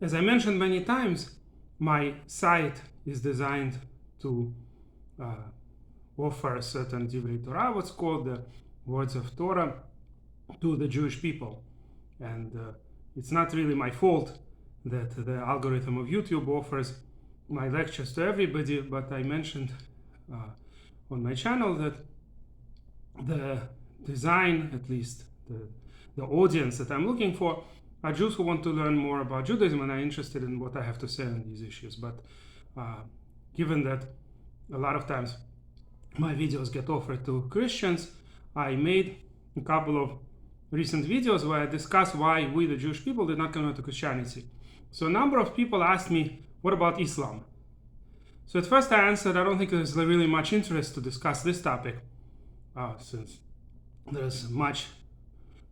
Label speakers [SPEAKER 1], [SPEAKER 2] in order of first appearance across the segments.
[SPEAKER 1] As I mentioned many times, my site is designed to offer a certain Divrei Torah, what's called the words of Torah, to the Jewish people. And it's not really my fault that the algorithm of YouTube offers my lectures to everybody, but I mentioned on my channel that the design, at least the audience that I'm looking for, are Jews who want to learn more about Judaism and are interested in what I have to say on these issues. But given that a lot of times my videos get offered to Christians, I made a couple of recent videos where I discuss why we, the Jewish people, did not convert to Christianity. So a number of people asked me, what about Islam? So at first I answered, I don't think there's really much interest to discuss this topic, since there's much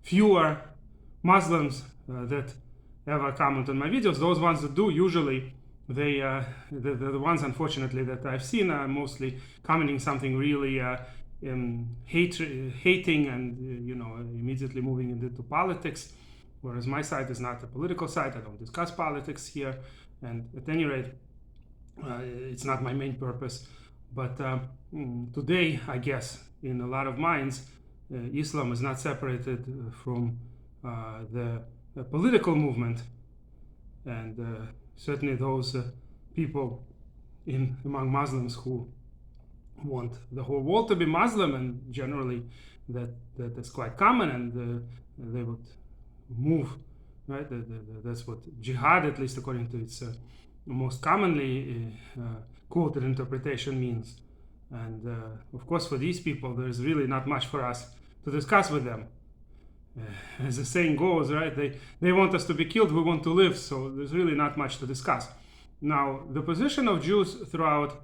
[SPEAKER 1] fewer Muslims that ever comment on my videos. Those ones that do, usually, the ones, unfortunately, that I've seen are mostly commenting something really hating and immediately moving into politics. Whereas my site is not a political site. I don't discuss politics here, and at any rate, it's not my main purpose. But today, I guess, in a lot of minds, Islam is not separated from the political movement, and certainly those people among Muslims who want the whole world to be Muslim, and generally that's quite common, and they would move, right? That's what jihad, at least according to its most commonly quoted interpretation, means. And of course, for these people, there's really not much for us to discuss with them. As the saying goes, right? They want us to be killed, we want to live, so there's really not much to discuss. Now, the position of Jews throughout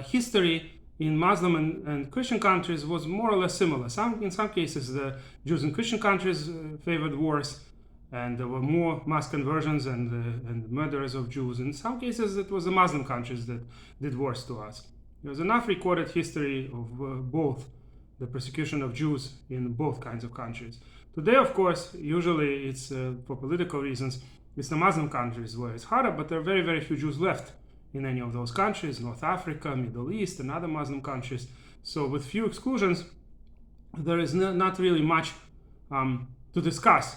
[SPEAKER 1] history in Muslim and Christian countries was more or less similar. In some cases, the Jews in Christian countries favored wars, and there were more mass conversions and murders of Jews. In some cases, it was the Muslim countries that did worse to us. There's enough recorded history of both the persecution of Jews in both kinds of countries. Today, of course, usually it's for political reasons, it's the Muslim countries where it's harder, but there are very, very few Jews left in any of those countries, North Africa, Middle East, and other Muslim countries. So with few exclusions, there is not really much to discuss.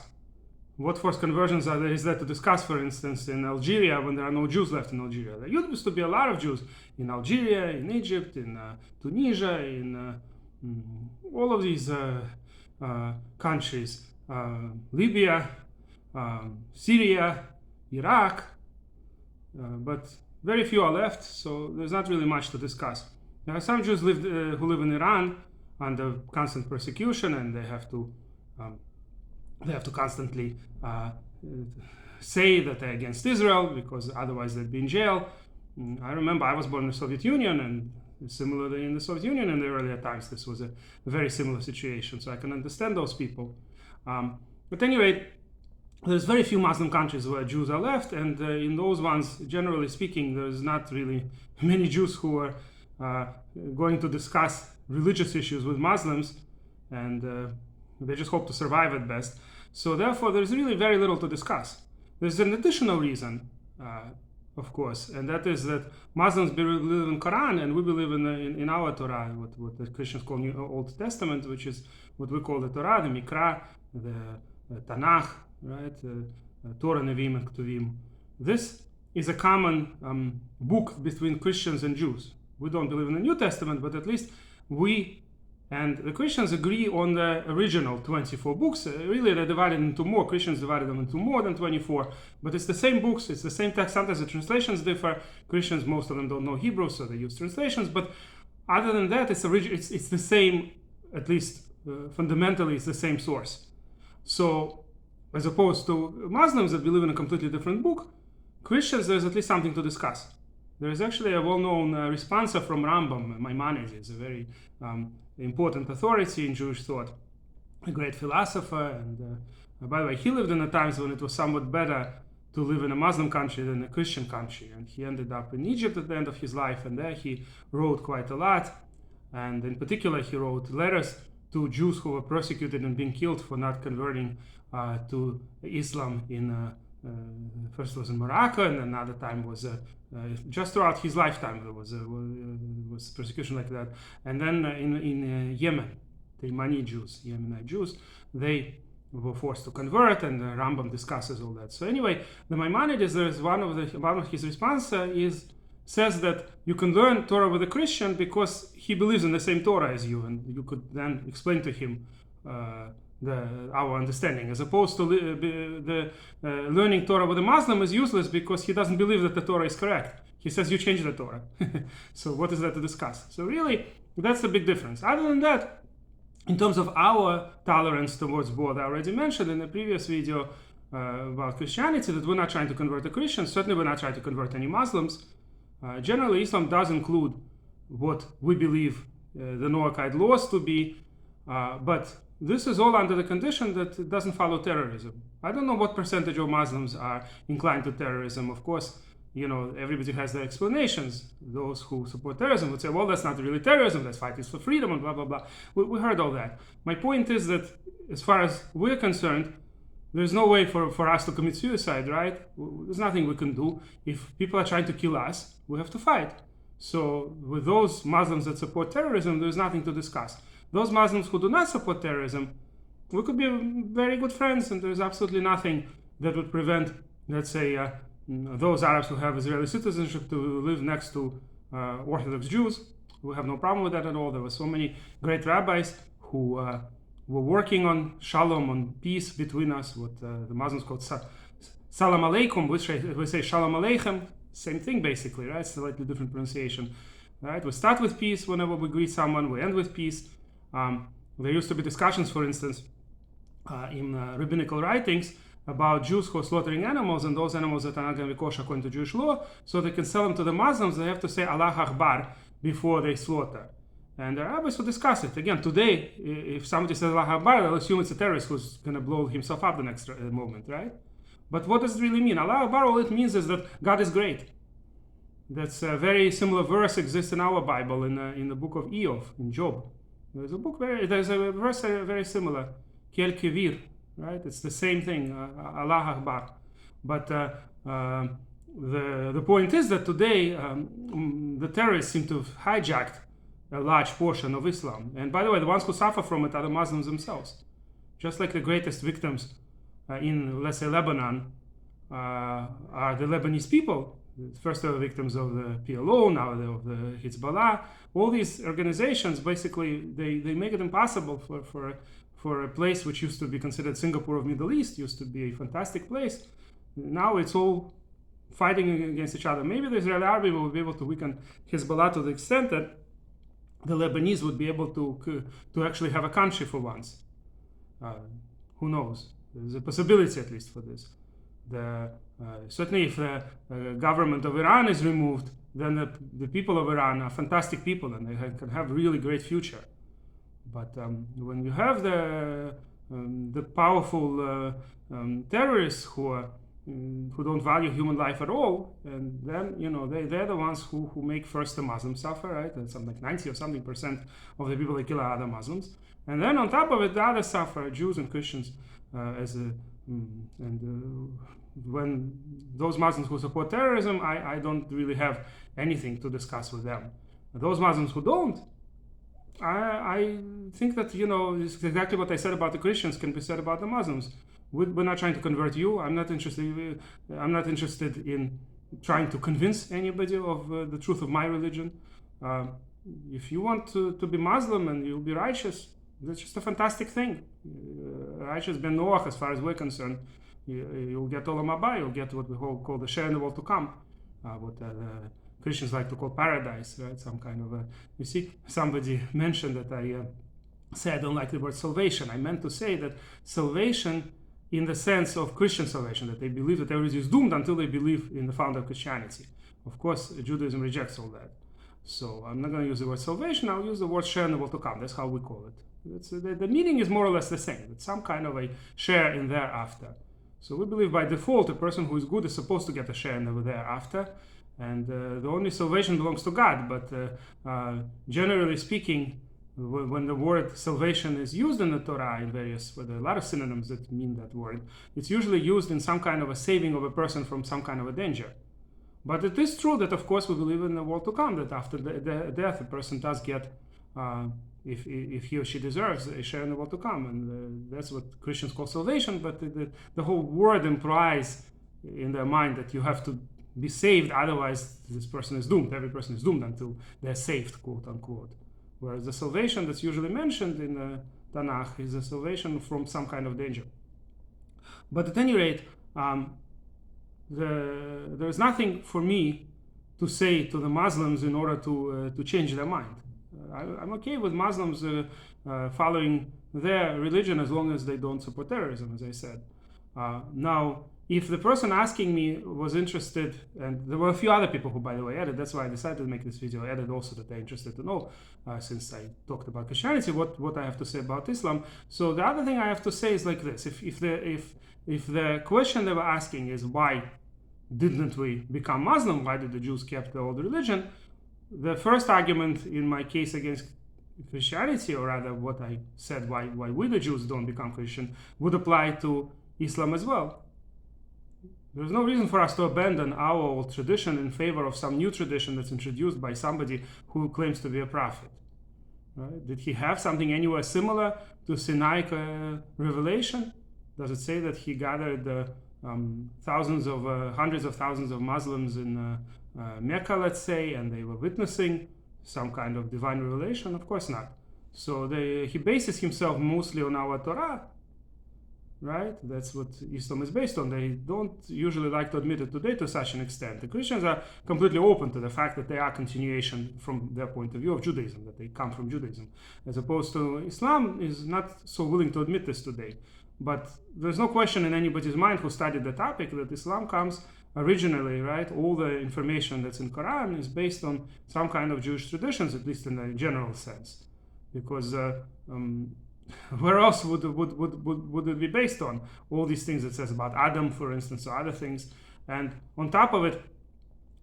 [SPEAKER 1] What forced conversions is there to discuss, for instance, in Algeria, when there are no Jews left in Algeria? There used to be a lot of Jews in Algeria, in Egypt, in Tunisia, in all of these countries, Libya, Syria, Iraq, but very few are left, so there's not really much to discuss. There are some Jews who live in Iran under constant persecution, and they have to constantly say that they're against Israel, because otherwise they'd be in jail. I remember I was born in the Soviet Union, and similarly in the Soviet Union in the earlier times, this was a very similar situation, so I can understand those people. But anyway, there's very few Muslim countries where Jews are left, and in those ones, generally speaking, there's not really many Jews who are going to discuss religious issues with Muslims, and they just hope to survive at best. So therefore, there's really very little to discuss. There's an additional reason, of course, and that is that Muslims believe in Quran, and we believe in our Torah, what the Christians call Old Testament, which is what we call the Torah, the Mikra, the Tanakh, right? Torah, Nevi'im, and Ketuvim. This is a common book between Christians and Jews. We don't believe in the New Testament, but at least we and the Christians agree on the original 24 books. Really, they're divided into more. Christians divided them into more than 24, but it's the same books, it's the same text. Sometimes the translations differ. Christians, most of them don't know Hebrew, so they use translations, but other than that, it's the same, at least fundamentally, it's the same source. So, as opposed to Muslims that believe in a completely different book, Christians, there's at least something to discuss. There is actually a well-known responsa from Rambam, Maimonides, is a very important authority in Jewish thought, a great philosopher, and by the way, he lived in the times when it was somewhat better to live in a Muslim country than a Christian country, and he ended up in Egypt at the end of his life, and there he wrote quite a lot, and in particular he wrote letters to Jews who were persecuted and being killed for not converting to Islam in First was in Morocco, and another time was just throughout his lifetime there was persecution like that. And then in Yemen, the Yemenite Jews, they were forced to convert, and Rambam discusses all that. So anyway, the Maimonides, there's one of his responses says that you can learn Torah with a Christian because he believes in the same Torah as you, and you could then explain to him our understanding, as opposed to learning Torah with a Muslim is useless because he doesn't believe that the Torah is correct. He says you change the Torah. So what is that to discuss? So really, that's the big difference. Other than that, in terms of our tolerance towards both, I already mentioned in the previous video about Christianity that we're not trying to convert the Christians. Certainly we're not trying to convert any Muslims. Generally, Islam does include what we believe the Noahide laws to be, but this is all under the condition that it doesn't follow terrorism. I don't know what percentage of Muslims are inclined to terrorism. Of course, everybody has their explanations. Those who support terrorism would say, well, that's not really terrorism, that's fighting for freedom, and blah, blah, blah. We heard all that. My point is that as far as we're concerned, there's no way for us to commit suicide, right? There's nothing we can do. If people are trying to kill us, we have to fight. So with those Muslims that support terrorism, there's nothing to discuss. Those Muslims who do not support terrorism, we could be very good friends, and there's absolutely nothing that would prevent, let's say, those Arabs who have Israeli citizenship to live next to Orthodox Jews. We have no problem with that at all. There were so many great rabbis who were working on shalom, on peace between us, what the Muslims call Salam Alayum, which we say Shalom Aleichem, same thing basically, right? Slightly different pronunciation, right? We start with peace whenever we greet someone, we end with peace. There used to be discussions, for instance, in rabbinical writings about Jews who are slaughtering animals, and those animals that are not going to be kosher according to Jewish law, so they can sell them to the Muslims, they have to say Allah Akbar before they slaughter. And the rabbis will discuss it. Again, today, if somebody says Allah Akbar, they'll assume it's a terrorist who's going to blow himself up the next moment, right? But what does it really mean? Allah Akbar, all it means is that God is great. That's a very similar verse exists in our Bible, in the book of Eov, in Job. There's a verse very similar, Kel Kivir, right? It's the same thing, Allah Akbar. But the point is that today the terrorists seem to have hijacked a large portion of Islam. And by the way, the ones who suffer from it are the Muslims themselves. Just like the greatest victims in, let's say, Lebanon are the Lebanese people. First they were victims of the PLO, now they're of the Hezbollah. All these organizations, basically, they make it impossible for a place which used to be considered Singapore of Middle East, used to be a fantastic place. Now it's all fighting against each other. Maybe the Israeli army will be able to weaken Hezbollah to the extent that the Lebanese would be able to actually have a country for once. Who knows? There's a possibility at least for this. Certainly if the government of Iran is removed, then the people of Iran are fantastic people and they can have a really great future. But when you have the powerful terrorists who don't value human life at all, and then they're the ones who make first the Muslims suffer, right? And something like 90 or something % of the people they kill are other Muslims, and then on top of it, the others suffer, Jews and Christians, when those Muslims who support terrorism, I don't really have anything to discuss with them. Those Muslims who don't, I think that it's exactly what I said about the Christians can be said about the Muslims. We're not trying to convert you. I'm not interested in trying to convince anybody of the truth of my religion. If you want to be Muslim and you'll be righteous, that's just a fantastic thing. Righteous ben Noach, as far as we're concerned. You'll get Olam Haba, you'll get what we call the share in the world to come, what Christians like to call paradise, right? Some kind of you see, somebody mentioned that I say I don't like the word salvation. I meant to say that salvation in the sense of Christian salvation, that they believe that everybody is doomed until they believe in the founder of Christianity. Of course, Judaism rejects all that. So I'm not going to use the word salvation, I'll use the word share in the world to come. That's how we call it. The meaning is more or less the same. It's some kind of a share in thereafter. So we believe by default a person who is good is supposed to get a share in the thereafter. And the only salvation belongs to God. But generally speaking, when the word salvation is used in the Torah in various, there are a lot of synonyms that mean that word, it's usually used in some kind of a saving of a person from some kind of a danger. But it is true that, of course, we believe in the world to come, that after the death, a person does get, if he or she deserves, a share in the world to come. And that's what Christians call salvation, but the whole word implies in their mind that you have to be saved, otherwise this person is doomed. Every person is doomed until they're saved, quote unquote. Whereas the salvation that's usually mentioned in the Tanakh is a salvation from some kind of danger. But at any rate, there's nothing for me to say to the Muslims in order to change their mind. I'm okay with Muslims following their religion as long as they don't support terrorism, as I said. Now, if the person asking me was interested, and there were a few other people who, by the way, added, that's why I decided to make this video, added also that they're interested to know, since I talked about Christianity, what I have to say about Islam. So the other thing I have to say is like this: if the question they were asking is why didn't we become Muslim, why did the Jews keep the old religion, the first argument in my case against Christianity, or rather what I said why we the Jews don't become Christian, would apply to Islam as well. There's no reason for us to abandon our old tradition in favor of some new tradition that's introduced by somebody who claims to be a prophet. Right? Did he have something anywhere similar to Sinaic revelation? Does it say that he gathered hundreds of thousands of Muslims in Mecca, let's say, and they were witnessing some kind of divine revelation? Of course not. So he bases himself mostly on our Torah. Right? That's what Islam is based on. They don't usually like to admit it today to such an extent. The Christians are completely open to the fact that they are continuation from their point of view of Judaism, that they come from Judaism, as opposed to Islam is not so willing to admit this today. But there's no question in anybody's mind who studied the topic that Islam comes originally, right? All the information that's in Quran is based on some kind of Jewish traditions, at least in a general sense, because where else would it be based on? All these things it says about Adam, for instance, or other things. And on top of it,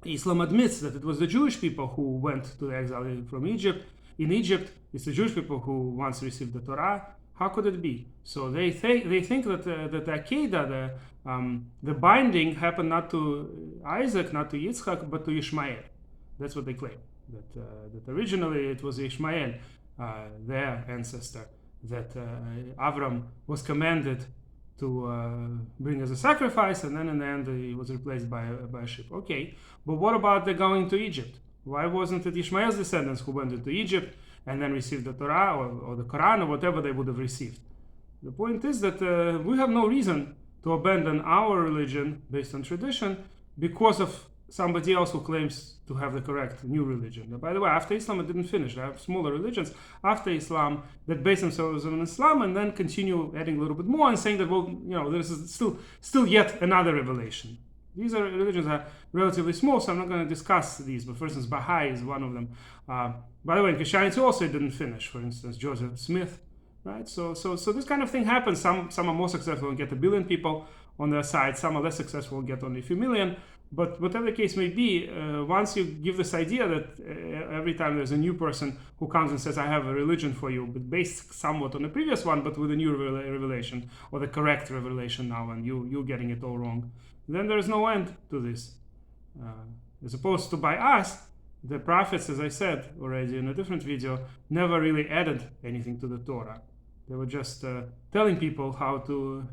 [SPEAKER 1] Islam admits that it was the Jewish people who went to the exile from Egypt. In Egypt, it's the Jewish people who once received the Torah. How could it be? So they think that the Akedah, the binding, happened not to Isaac, not to Yitzchak, but to Ishmael. That's what they claim. That originally it was Ishmael, their ancestor, that Avram was commanded to bring as a sacrifice, and then in the end he was replaced by a sheep. Okay, but what about the going to Egypt? Why wasn't it Ishmael's descendants who went into Egypt and then received the Torah or the Quran or whatever they would have received? The point is that we have no reason to abandon our religion based on tradition because of somebody else who claims to have the correct new religion. By the way, after Islam, it didn't finish. There are smaller religions after Islam that base themselves on Islam and then continue adding a little bit more and saying that, well, there's still yet another revelation. These are religions are relatively small, so I'm not going to discuss these. But for instance, Baha'i is one of them. By the way, in Christianity also it didn't finish. For instance, Joseph Smith, right? So this kind of thing happens. Some are more successful and get 1 billion people on their side. Some are less successful and get only a few million. But whatever the case may be, once you give this idea that every time there's a new person who comes and says, I have a religion for you, but based somewhat on the previous one, but with a new revelation, or the correct revelation now, and you're getting it all wrong, then there's no end to this. As opposed to by us, the prophets, as I said already in a different video, never really added anything to the Torah. They were just telling people how to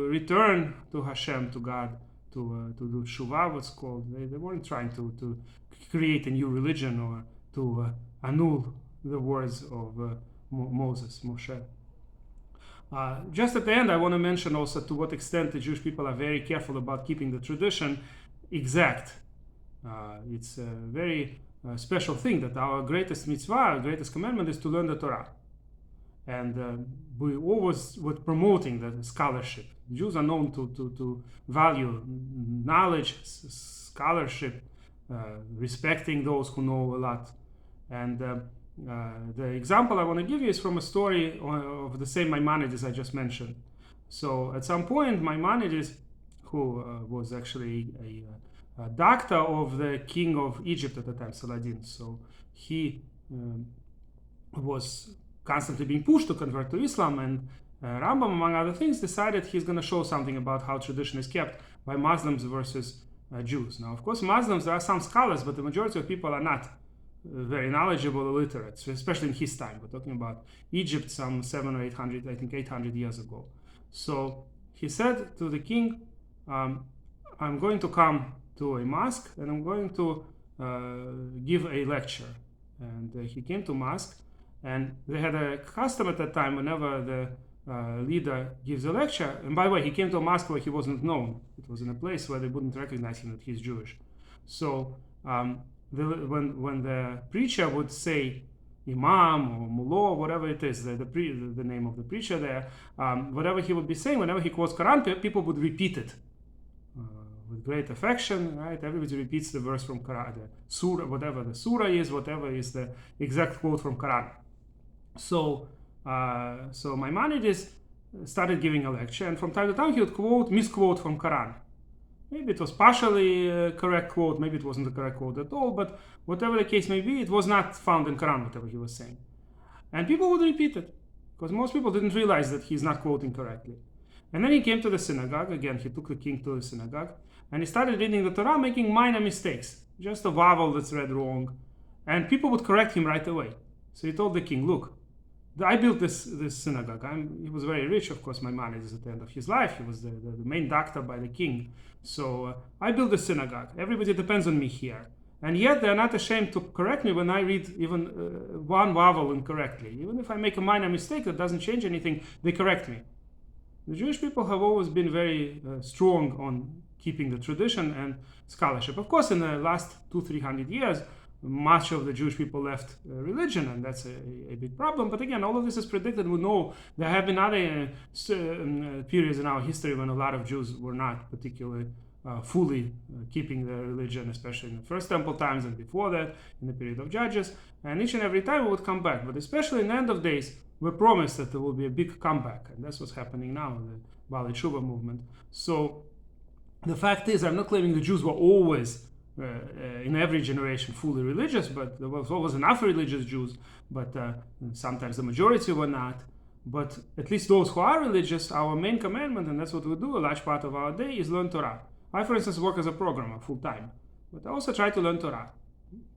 [SPEAKER 1] return to Hashem, to God, to do Shuvah, what's called. They weren't trying to create a new religion or to annul the words of Moses, Moshe. Just at the end, I want to mention also to what extent the Jewish people are very careful about keeping the tradition exact. It's a very special thing that our greatest mitzvah, our greatest commandment is to learn the Torah. And we always were promoting the scholarship. Jews are known to value knowledge, scholarship, respecting those who know a lot. And the example I want to give you is from a story of the same Maimonides I just mentioned. So at some point, Maimonides, who was actually a doctor of the king of Egypt at the time, Saladin, so he was constantly being pushed to convert to Islam, and Rambam, among other things, decided he's going to show something about how tradition is kept by Muslims versus Jews. Now, of course, Muslims, there are some scholars, but the majority of people are not very knowledgeable or literate, especially in his time. We're talking about Egypt some 700 or 800, I think 800 years ago. So he said to the king, I'm going to come to a mosque and I'm going to give a lecture. And he came to mosque, and they had a custom at that time whenever the leader gives a lecture. And by the way, he came to a mosque where he wasn't known. It was in a place where they wouldn't recognize him that he's Jewish. So when the preacher would say imam or mullah, whatever it is, the name of the preacher there, whatever he would be saying, whenever he quotes Quran, people would repeat it with great affection, right? Everybody repeats the verse from Quran, the surah, whatever the surah is, whatever is the exact quote from Quran. So Maimonides started giving a lecture, and from time to time he would misquote from Quran. Maybe it was partially a correct quote, maybe it wasn't a correct quote at all, but whatever the case may be, it was not found in Quran, whatever he was saying. And people would repeat it, because most people didn't realize that he's not quoting correctly. And then he came to the synagogue, again, he took the king to the synagogue, and he started reading the Torah, making minor mistakes, just a vowel that's read wrong, and people would correct him right away. So he told the king, look, I built this synagogue. He was very rich, of course. Maimonides at the end of his life, he was the main doctor by the king. So I built the synagogue. Everybody depends on me here. And yet they're not ashamed to correct me when I read even one vowel incorrectly. Even if I make a minor mistake that doesn't change anything, they correct me. The Jewish people have always been very strong on keeping the tradition and scholarship. Of course, in the last 200-300 years, much of the Jewish people left religion, and that's a big problem. But again, all of this is predicted. We know there have been other periods in our history when a lot of Jews were not particularly fully keeping their religion, especially in the First Temple times and before that, in the period of Judges. And each and every time we would come back. But especially in the end of days, we're promised that there will be a big comeback. And that's what's happening now, the Baalei Teshuva movement. So the fact is, I'm not claiming the Jews were always in every generation fully religious, but there was always enough religious Jews, but sometimes the majority were not. But at least those who are religious, our main commandment, and that's what we do a large part of our day, is learn Torah. I, for instance, work as a programmer full-time, but I also try to learn Torah.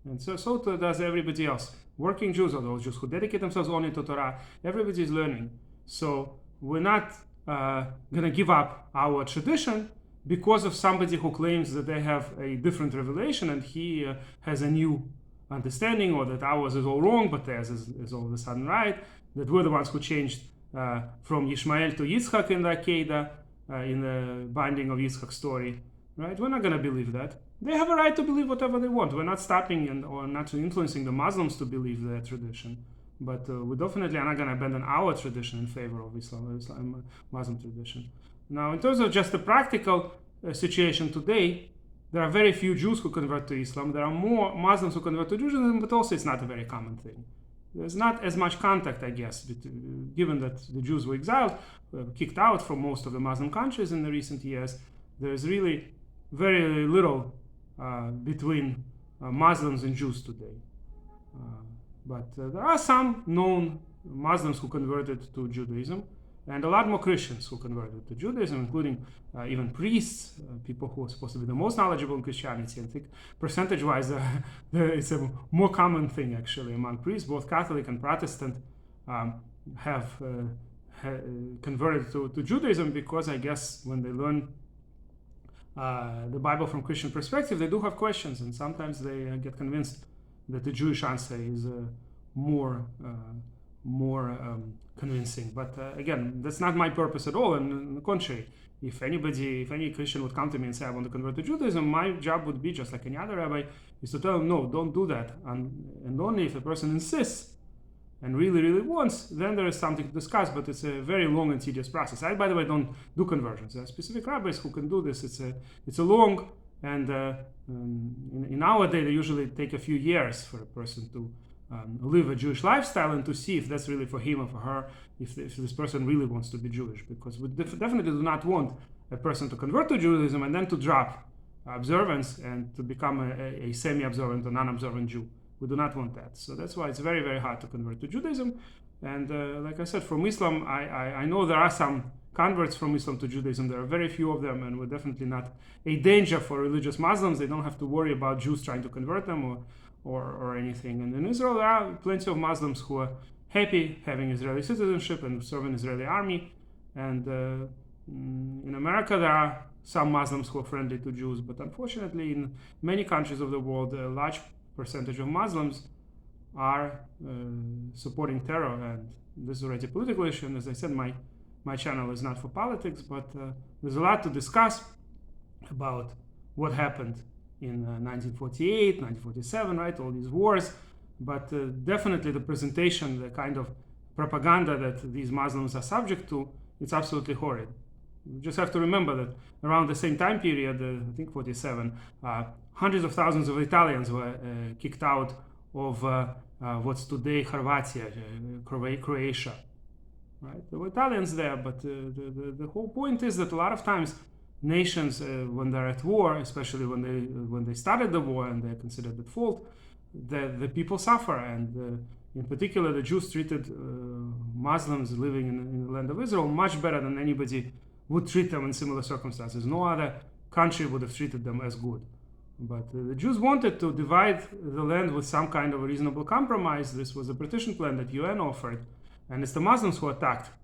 [SPEAKER 1] And so does everybody else. Working Jews, or those Jews who dedicate themselves only to Torah, everybody is learning. So we're not going to give up our tradition because of somebody who claims that they have a different revelation and he has a new understanding, or that ours is all wrong, but theirs is all of a sudden right, that we're the ones who changed from Ishmael to Yitzchak in the Akedah, in the binding of Yitzchak's story, right? We're not going to believe that. They have a right to believe whatever they want. We're not stopping or not influencing the Muslims to believe their tradition, but we definitely are not going to abandon our tradition in favor of Islam Muslim tradition. Now, in terms of just the practical situation today, there are very few Jews who convert to Islam. There are more Muslims who convert to Judaism, but also it's not a very common thing. There's not as much contact, I guess, given that the Jews were exiled, kicked out from most of the Muslim countries in the recent years. There's really very little between Muslims and Jews today. But there are some known Muslims who converted to Judaism, and a lot more Christians who converted to Judaism, including even priests, people who are supposed to be the most knowledgeable in Christianity. I think percentage-wise, it's a more common thing actually among priests. Both Catholic and Protestant have converted to Judaism, because I guess when they learn the Bible from Christian perspective, they do have questions, and sometimes they get convinced that the Jewish answer is more convincing. But again, that's not my purpose at all. And on the contrary, if any Christian would come to me and say, I want to convert to Judaism, my job would be, just like any other rabbi, is to tell them, no, don't do that. And only if a person insists and really, really wants, then there is something to discuss, but it's a very long and tedious process. I, by the way, don't do conversions. There are specific rabbis who can do this. It's a long, and in our day, they usually take a few years for a person to live a Jewish lifestyle and to see if that's really for him or for her, if this person really wants to be Jewish. Because we definitely do not want a person to convert to Judaism and then to drop observance and to become a semi-observant or non-observant Jew. We do not want that. So that's why it's very, very hard to convert to Judaism. And like I said, from Islam, I know there are some converts from Islam to Judaism. There are very few of them, and we're definitely not a danger for religious Muslims. They don't have to worry about Jews trying to convert them or anything. And in Israel, there are plenty of Muslims who are happy having Israeli citizenship and serving Israeli army. And in America, there are some Muslims who are friendly to Jews, but unfortunately, in many countries of the world, a large percentage of Muslims are supporting terror, and this is already a political issue. And as I said, my channel is not for politics, but there's a lot to discuss about what happened in 1948, 1947, right? All these wars, but definitely the presentation, the kind of propaganda that these Muslims are subject to, it's absolutely horrid. You just have to remember that around the same time period, I think 47, hundreds of thousands of Italians were kicked out of what's today Croatia, right? There were Italians there, but the whole point is that a lot of times nations, when they're at war, especially when they started the war and they're considered at fault, the people suffer. And in particular, the Jews treated Muslims living in the land of Israel much better than anybody would treat them in similar circumstances. No other country would have treated them as good. But the Jews wanted to divide the land with some kind of a reasonable compromise. This was a partition plan that UN offered. And it's the Muslims who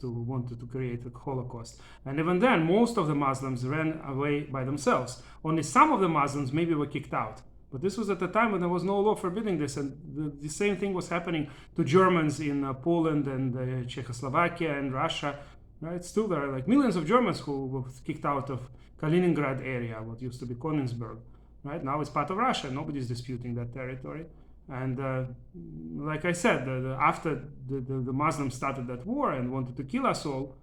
[SPEAKER 1] wanted to create a Holocaust. And even then, most of the Muslims ran away by themselves. Only some of the Muslims maybe were kicked out. But this was at a time when there was no law forbidding this. And the same thing was happening to Germans in Poland and Czechoslovakia and Russia. Right? Still, there are like millions of Germans who were kicked out of Kaliningrad area, what used to be Königsberg. Right? Now it's part of Russia. Nobody's disputing that territory. And like I said, after the Muslims started that war and wanted to kill us all,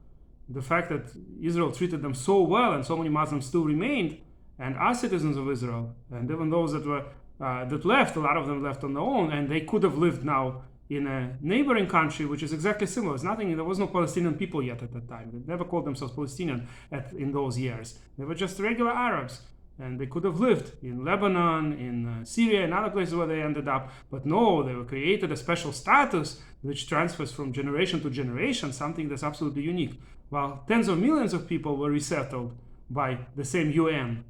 [SPEAKER 1] the fact that Israel treated them so well and so many Muslims still remained and are citizens of Israel, and even those that were that left, a lot of them left on their own, and they could have lived now in a neighboring country which is exactly similar. It's nothing. There was no Palestinian people yet at that time. They never called themselves Palestinian in those years. They were just regular Arabs. And they could have lived in Lebanon, in Syria, and other places where they ended up. But no, they were created a special status which transfers from generation to generation, something that's absolutely unique. While tens of millions of people were resettled by the same UN.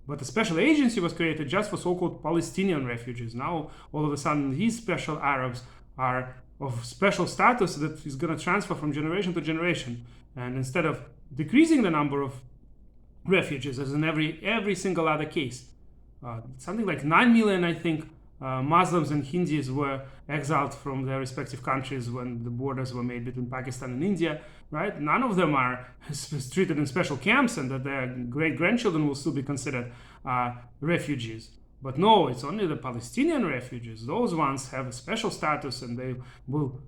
[SPEAKER 1] But a special agency was created just for so-called Palestinian refugees. Now, all of a sudden, these special Arabs are of special status that is going to transfer from generation to generation. And instead of decreasing the number of refugees, as in every single other case. Something like 9 million, I think, Muslims and Hindus were exiled from their respective countries when the borders were made between Pakistan and India, right? None of them are treated in special camps and that their great-grandchildren will still be considered refugees. But no, it's only the Palestinian refugees. Those ones have a special status, and they will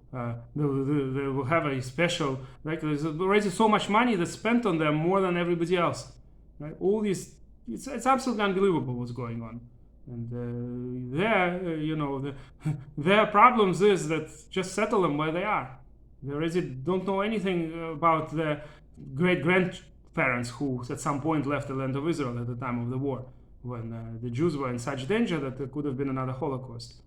[SPEAKER 1] have a special, like there's already so much money that's spent on them more than everybody else. Right? All these, it's absolutely unbelievable what's going on. And their problems is that just settle them where they are. They already don't know anything about their great-grandparents who at some point left the land of Israel at the time of the war, when the Jews were in such danger that there could have been another Holocaust.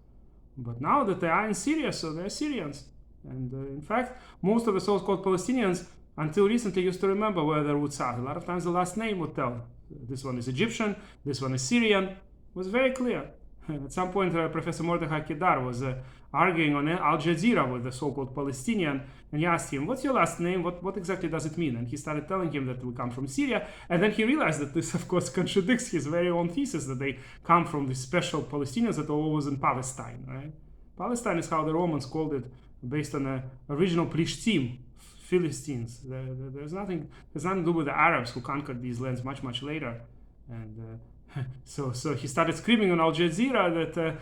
[SPEAKER 1] But now that they are in Syria, so they're Syrians. And in fact, most of the so-called Palestinians until recently used to remember where their roots are. A lot of times the last name would tell. This one is Egyptian, this one is Syrian. It was very clear. At some point, Professor Mordechai Kedar was arguing on Al Jazeera with the so-called Palestinian, and he asked him, what's your last name? What exactly does it mean? And he started telling him that we come from Syria, and then he realized that this, of course, contradicts his very own thesis that they come from the special Palestinians that are always in Palestine, right? Palestine is how the Romans called it, based on the original Plishtim, Philistines. There's nothing to do with the Arabs who conquered these lands much, much later. And so he started screaming on Al Jazeera that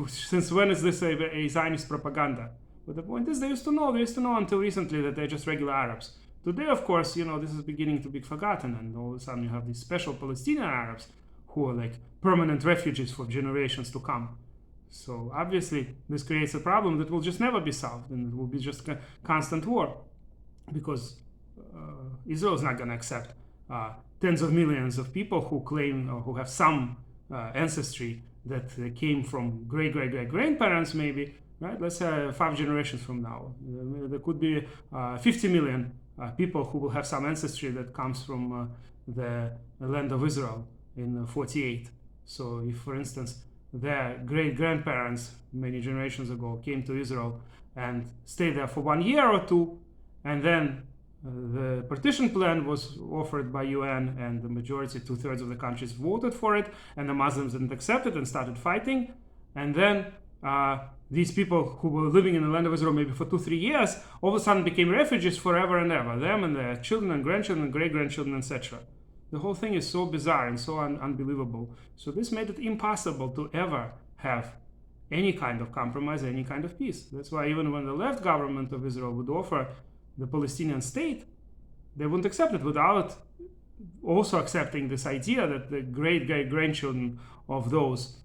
[SPEAKER 1] since when is this a Zionist propaganda? But the point is, they used to know until recently that they're just regular Arabs. Today, of course, this is beginning to be forgotten, and all of a sudden you have these special Palestinian Arabs who are like permanent refugees for generations to come. So obviously this creates a problem that will just never be solved, and it will be just a constant war, because Israel is not going to accept tens of millions of people who claim or who have some ancestry that came from great-great-great-grandparents maybe, right? Let's say 5 generations from now. There could be 50 million people who will have some ancestry that comes from the land of Israel in 48. So if, for instance, their great-grandparents many generations ago came to Israel and stayed there for 1 year or two, and then the partition plan was offered by UN, and the majority, 2/3 of the countries voted for it, and the Muslims didn't accept it and started fighting. And then these people who were living in the land of Israel maybe for 2-3 years, all of a sudden became refugees forever and ever, them and their children and grandchildren and great-grandchildren, etc. The whole thing is so bizarre and so unbelievable. So this made it impossible to ever have any kind of compromise, any kind of peace. That's why even when the left government of Israel would offer the Palestinian state, they wouldn't accept it without also accepting this idea that the great-great-grandchildren of those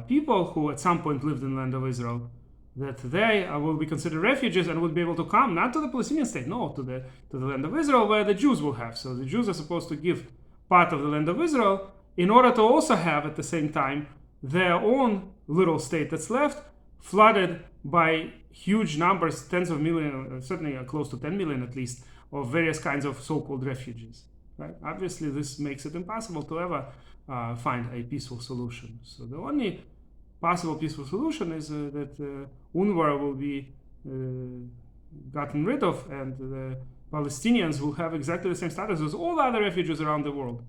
[SPEAKER 1] people who at some point lived in the land of Israel, that they will be considered refugees and would be able to come not to the Palestinian state, no, to the land of Israel, where the Jews will have. So the Jews are supposed to give part of the land of Israel in order to also have at the same time their own little state that's left, flooded by huge numbers, tens of millions, certainly close to 10 million at least, of various kinds of so-called refugees. Right? Obviously, this makes it impossible to ever find a peaceful solution. So the only possible peaceful solution is that UNRWA will be gotten rid of, and the Palestinians will have exactly the same status as all other refugees around the world.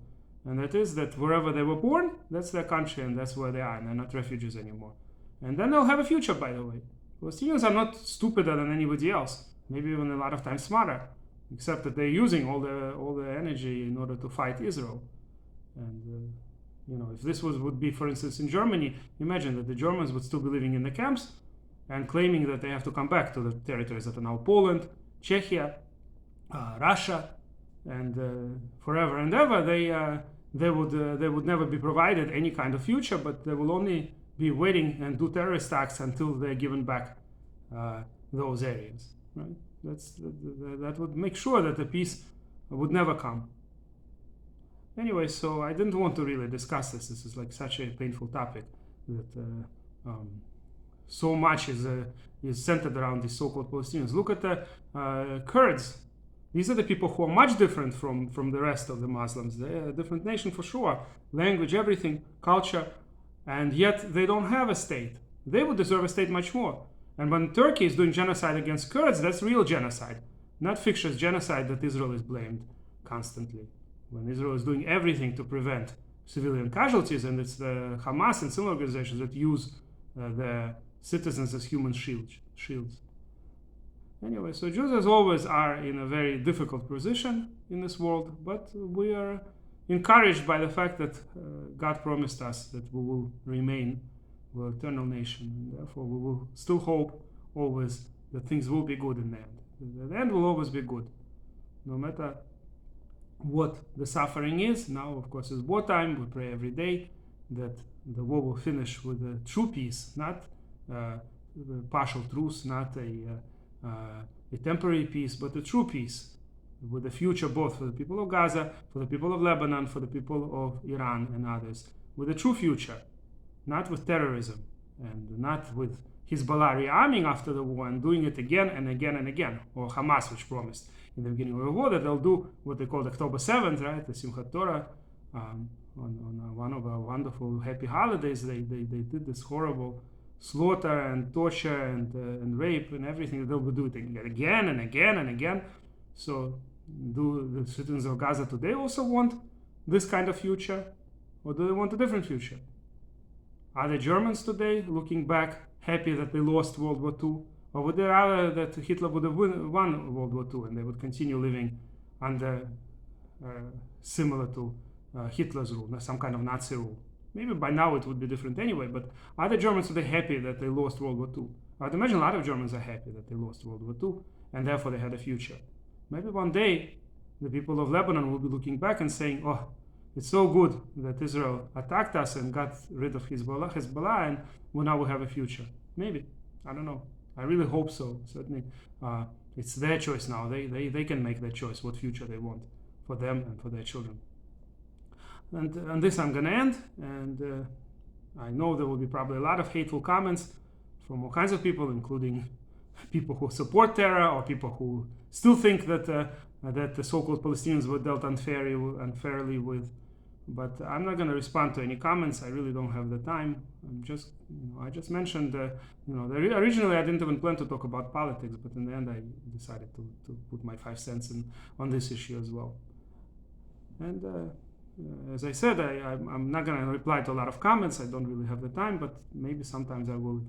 [SPEAKER 1] And that is that wherever they were born, that's their country and that's where they are, and they're not refugees anymore. And then they'll have a future, by the way. Palestinians are not stupider than anybody else, maybe even a lot of times smarter, except that they're using all the energy in order to fight Israel. And if this would be, for instance, in Germany, imagine that the Germans would still be living in the camps and claiming that they have to come back to the territories that are now Poland, Czechia, Russia, and forever and ever. They would never be provided any kind of future, but they will only be waiting and do terrorist acts until they're given back those areas. Right? That would make sure that the peace would never come. Anyway, so I didn't want to really discuss this. This is like such a painful topic that so much is centered around these so-called Palestinians. Look at the Kurds. These are the people who are much different from the rest of the Muslims. They're a different nation for sure. Language, everything, culture, and yet they don't have a state. They would deserve a state much more. And when Turkey is doing genocide against Kurds, that's real genocide, not fictitious genocide that Israel is blamed constantly. When Israel is doing everything to prevent civilian casualties, and it's the Hamas and similar organizations that use their citizens as human shields. Anyway, so Jews as always are in a very difficult position in this world, but we are encouraged by the fact that God promised us that we will remain an eternal nation, and therefore we will still hope always that things will be good in the end. The end will always be good, no matter what the suffering is. Now, of course, it's wartime. We pray every day that the war will finish with a true peace, not a partial truce, not a temporary peace, but a true peace, with a future both for the people of Gaza, for the people of Lebanon, for the people of Iran and others, with a true future, not with terrorism and not with Hezbollah rearming after the war and doing it again and again and again, or Hamas, which promised in the beginning of the war that they'll do what they called October 7th, right, the Simchat Torah, on one of our wonderful happy holidays. They did this horrible slaughter and torture and rape and everything. They'll do it again and again and again. So do the citizens of Gaza today also want this kind of future, or do they want a different future? Are the Germans today looking back happy that they lost World War II? Or would they rather that Hitler would have won World War II and they would continue living under similar to Hitler's rule, some kind of Nazi rule? Maybe by now it would be different anyway, but are the Germans today happy that they lost World War II? I'd imagine a lot of Germans are happy that they lost World War II and therefore they had a future. Maybe one day the people of Lebanon will be looking back and saying, oh, it's so good that Israel attacked us and got rid of Hezbollah, and now we have a future. Maybe. I don't know. I really hope so. Certainly, it's their choice now. They can make that choice, what future they want for them and for their children. And on this I'm going to end, and I know there will be probably a lot of hateful comments from all kinds of people, including people who support terror or people who still think that the so-called Palestinians were dealt unfairly with. But I'm not going to respond to any comments. I really don't have the time. I just mentioned, originally I didn't even plan to talk about politics, but in the end I decided to put my 5 cents in on this issue as well. And as I said, I'm not going to reply to a lot of comments. I don't really have the time, but maybe sometimes I will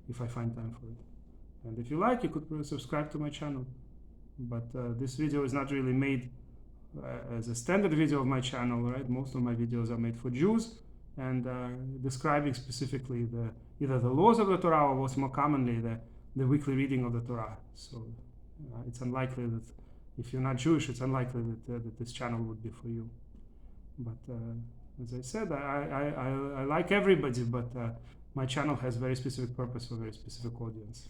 [SPEAKER 1] if I find time for it. And if you like, you could subscribe to my channel. But this video is not really made as a standard video of my channel, right? Most of my videos are made for Jews and describing specifically either the laws of the Torah or what's more commonly the weekly reading of the Torah. So it's unlikely that if you're not Jewish, it's unlikely that this channel would be for you. But as I said, I like everybody, but my channel has very specific purpose for a very specific audience.